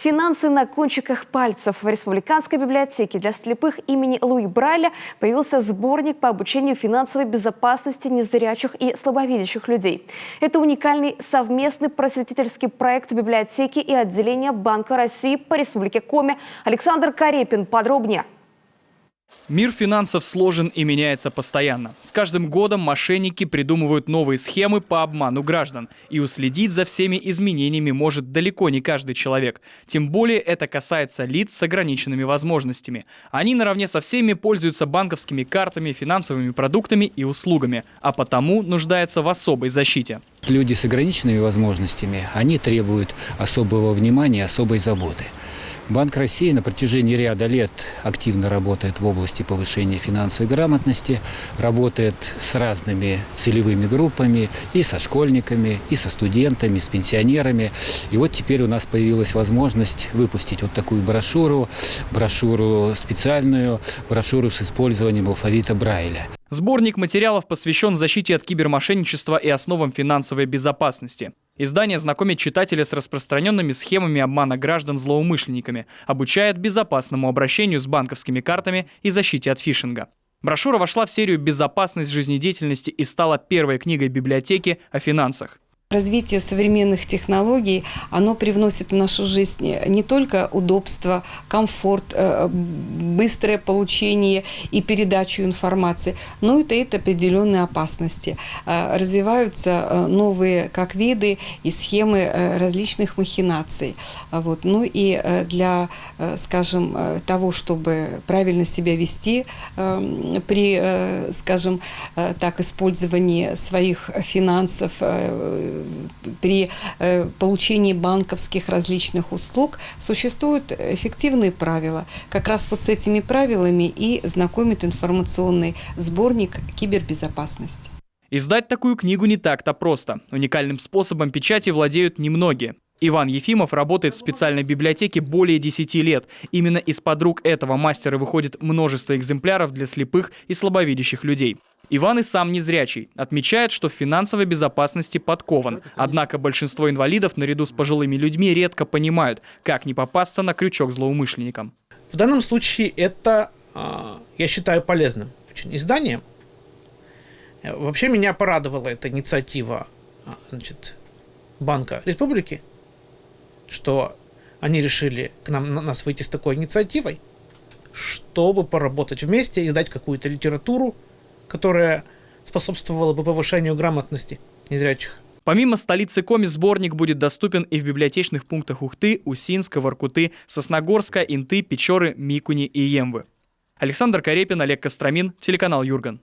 Финансы на кончиках пальцев. В Республиканской библиотеке для слепых имени Луи Брайля появился сборник по обучению финансовой безопасности незрячих и слабовидящих людей. Это уникальный совместный просветительский проект библиотеки и отделения Банка России по Республике Коми. Александр Карепин подробнее. Мир финансов сложен и меняется постоянно. С каждым годом мошенники придумывают новые схемы по обману граждан. И уследить за всеми изменениями может далеко не каждый человек. Тем более это касается лиц с ограниченными возможностями. Они наравне со всеми пользуются банковскими картами, финансовыми продуктами и услугами, а потому нуждаются в особой защите. Люди с ограниченными возможностями, они требуют особого внимания, особой заботы. Банк России на протяжении ряда лет активно работает в области повышения финансовой грамотности, работает с разными целевыми группами, и со школьниками, и со студентами, с пенсионерами. И вот теперь у нас появилась возможность выпустить вот такую брошюру специальную, брошюру с использованием алфавита Брайля. Сборник материалов посвящен защите от кибермошенничества и основам финансовой безопасности. Издание знакомит читателя с распространенными схемами обмана граждан злоумышленниками, обучает безопасному обращению с банковскими картами и защите от фишинга. Брошюра вошла в серию «Безопасность жизнедеятельности» и стала первой книгой библиотеки о финансах. Развитие современных технологий, оно привносит в нашу жизнь не только удобство, комфорт, быстрое получение и передачу информации, но и таит определенные опасности. Развиваются новые как виды и схемы различных махинаций. Ну и для, скажем, того, чтобы правильно себя вести при, скажем так, использовании своих финансов, при получении банковских различных услуг существуют эффективные правила. Как раз вот с этими правилами и знакомит информационный сборник «Кибербезопасность». Издать такую книгу не так-то просто. Уникальным способом печати владеют немногие. Иван Ефимов работает в специальной библиотеке более 10 лет. Именно из-под рук этого мастера выходит множество экземпляров для слепых и слабовидящих людей. Иван и сам незрячий. Отмечает, что в финансовой безопасности подкован. Однако большинство инвалидов наряду с пожилыми людьми редко понимают, как не попасться на крючок злоумышленникам. В данном случае это, я считаю, полезным очень изданием. Вообще меня порадовала эта инициатива Банка Республики, что они решили на нас выйти с такой инициативой, чтобы поработать вместе, издать какую-то литературу, которая способствовала бы повышению грамотности незрячих. Помимо столицы Коми, сборник будет доступен и в библиотечных пунктах Ухты, Усинска, Воркуты, Сосногорска, Инты, Печоры, Микуни и Емвы. Александр Карепин, Олег Костромин, телеканал Юрган.